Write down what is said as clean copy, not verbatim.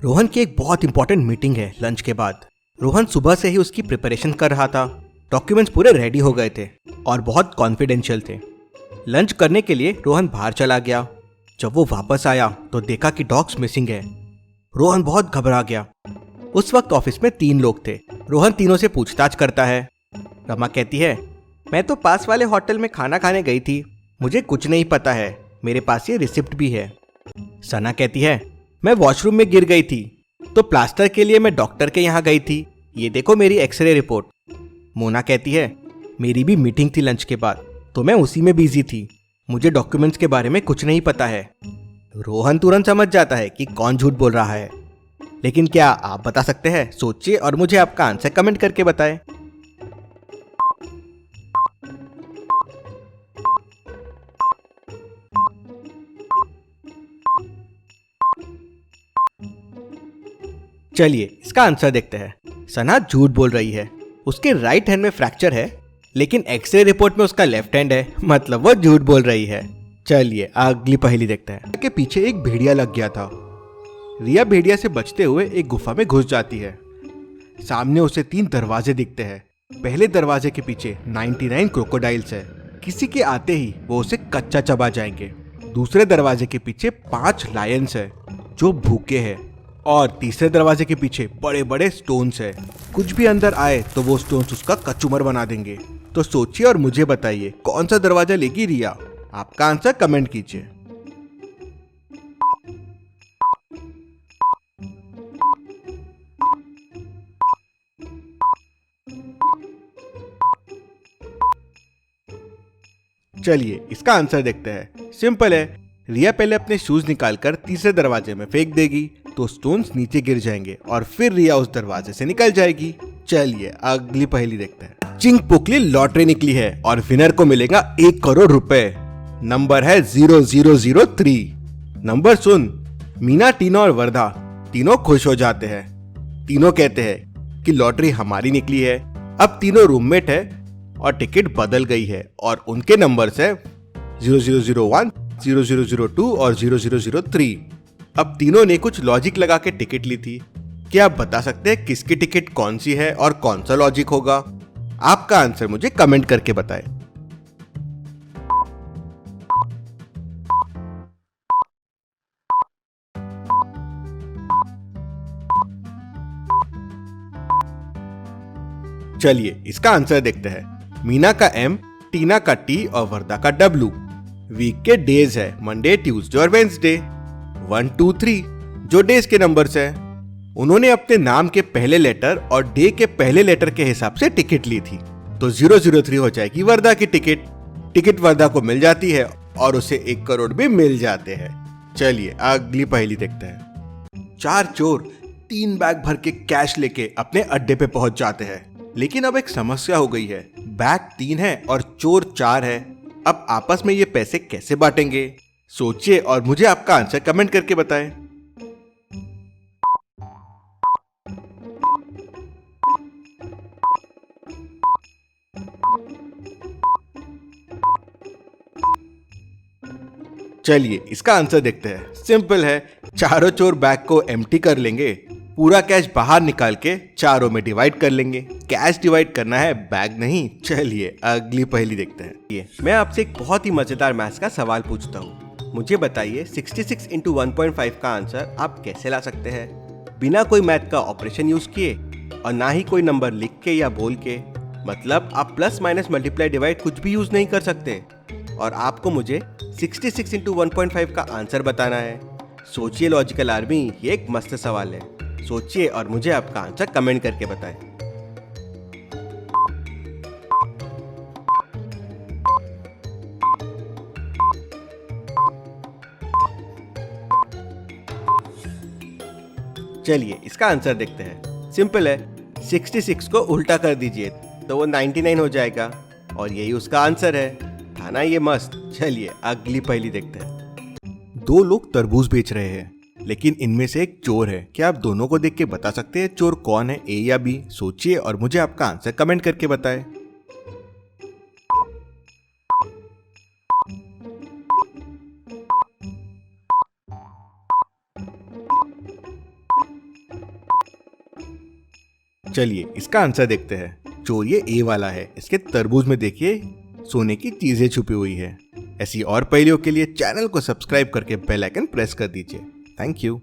रोहन की एक बहुत इंपॉर्टेंट मीटिंग है लंच के बाद। रोहन सुबह से ही उसकी प्रिपरेशन कर रहा था। डॉक्यूमेंट्स पूरे रेडी हो गए थे और बहुत कॉन्फिडेंशियल थे। लंच करने के लिए रोहन बाहर चला गया। जब वो वापस आया तो देखा कि डॉग्स मिसिंग है। रोहन बहुत घबरा गया। उस वक्त ऑफिस में 3 लोग थे। रोहन तीनों से पूछताछ करता है। रमा कहती है, मैं तो पास वाले होटल में खाना खाने गई थी, मुझे कुछ नहीं पता है, मेरे पास ये रिसिप्ट भी है। सना कहती है, मैं वॉशरूम में गिर गई थी तो प्लास्टर के लिए मैं डॉक्टर के यहाँ गई थी, ये देखो मेरी एक्सरे रिपोर्ट। मोना कहती है, मेरी भी मीटिंग थी लंच के बाद तो मैं उसी में बिजी थी, मुझे डॉक्यूमेंट्स के बारे में कुछ नहीं पता है। रोहन तुरंत समझ जाता है कि कौन झूठ बोल रहा है। लेकिन क्या आप बता सकते हैं? सोचिए और मुझे आपका आंसर कमेंट करके बताएं। चलिए इसका आंसर देखते हैं। सना झूठ बोल रही है। उसके राइट हैंड में फ्रैक्चर है लेकिन एक्सरे रिपोर्ट में उसका लेफ्ट हैंड है, मतलब वो झूठ बोल रही है। चलिए अगली पहेली देखते हैं। के पीछे एक भेड़िया लग गया था। रिया भेड़िया से बचते हुए एक गुफा में घुस जाती है। सामने उसे 3 दरवाजे दिखते हैं। पहले दरवाजे के पीछे 99 क्रोकोडाइल्स है। किसी के आते ही वो उसे कच्चा चबा जाएंगे। दूसरे दरवाजे के पीछे 5 लायंस है जो भूखे हैं और तीसरे दरवाजे के पीछे बड़े बड़े स्टोन्स है। कुछ भी अंदर आए तो वो स्टोन्स उसका कचूमर बना देंगे। तो सोचिए और मुझे बताइए कौन सा दरवाजा लेगी रिया। आपका आंसर कमेंट कीजिए। चलिए इसका आंसर देखते हैं। सिंपल है, रिया पहले अपने शूज निकालकर तीसरे दरवाजे में फेंक देगी तो स्टोन्स नीचे गिर जाएंगे और फिर रिया उस दरवाजे से निकल जाएगी। चलिए अगली पहेली देखते हैं। चिंक पुकली लॉटरी निकली है और विनर को मिलेगा 1 करोड़ रुपए। नंबर है 0003। नंबर सुन, मीना, टीना और वर्धा तीनों खुश हो जाते हैं। तीनों कहते हैं कि लॉटरी हमारी निकली है। अब तीनों रूममेट है और टिकट बदल गई है और उनके नंबर्स है 0001, 0002 और 0003। अब तीनों ने कुछ लॉजिक लगा के टिकट ली थी। क्या आप बता सकते हैं किसकी टिकट कौन सी है और कौन सा लॉजिक होगा? आपका आंसर मुझे कमेंट करके बताएं। चलिए इसका आंसर देखते हैं। मीना का M, टीना का T और वर्धा का W। वीक के डेज है मंडे, ट्यूसडे और वेंसडे। 1, 2, 3 जो डेज के नंबर्स है। उन्होंने अपने नाम के पहले लेटर और डे के पहले लेटर के हिसाब से टिकट ली थी तो 003 हो जाएगी वर्धा की टिकट। टिकट वर्धा को मिल जाती है और उसे 1 करोड़ भी मिल जाते हैं। चलिए अगली पहेली देखते हैं। 4 चोर 3 बैग भर के कैश लेके अपने अड्डे पे पहुंच जाते हैं। लेकिन अब एक समस्या हो गई है। बैग 3 है और चोर 4 है। अब आपस में ये पैसे कैसे बांटेंगे? सोचिए और मुझे आपका आंसर कमेंट करके बताएं। चलिए इसका आंसर देखते हैं। सिंपल है, चारों चोर बैग को एम्प्टी कर लेंगे, पूरा कैश बाहर निकाल के चारों में डिवाइड कर लेंगे। कैश डिवाइड करना है, बैग नहीं। चलिए अगली पहेली देखते हैं। ये मैं आपसे एक बहुत ही मजेदार मैथ्स का सवाल पूछता हूँ। मुझे बताइए 66 इंटू 1.5 का आंसर आप कैसे ला सकते हैं बिना कोई मैथ का ऑपरेशन यूज किए और ना ही कोई नंबर लिख के या बोल के। मतलब आप प्लस माइनस मल्टीप्लाई डिवाइड कुछ भी यूज नहीं कर सकते और आपको मुझे 66 इंटू 1.5 का आंसर बताना है। सोचिए लॉजिकल आर्मी, ये एक मस्त सवाल है। सोचिए और मुझे आपका आंसर कमेंट करके बताएं। चलिए इसका आंसर देखते हैं। सिंपल है, 66 को उल्टा कर दीजिए तो वो 99 हो जाएगा और यही उसका आंसर है। था ना ये मस्त? चलिए अगली पहेली देखते हैं। 2 लोग तरबूज बेच रहे हैं लेकिन इनमें से एक चोर है। क्या आप दोनों को देख के बता सकते हैं चोर कौन है, ए या बी? सोचिए और मुझे आपका आंसर कमेंट करके बताएं। चलिए इसका आंसर देखते हैं। चोर ये ए वाला है। इसके तरबूज में देखिए सोने की चीजें छुपी हुई है। ऐसी और पहेलियों के लिए चैनल को सब्सक्राइब करके बेल आइकन प्रेस कर दीजिए। Thank you.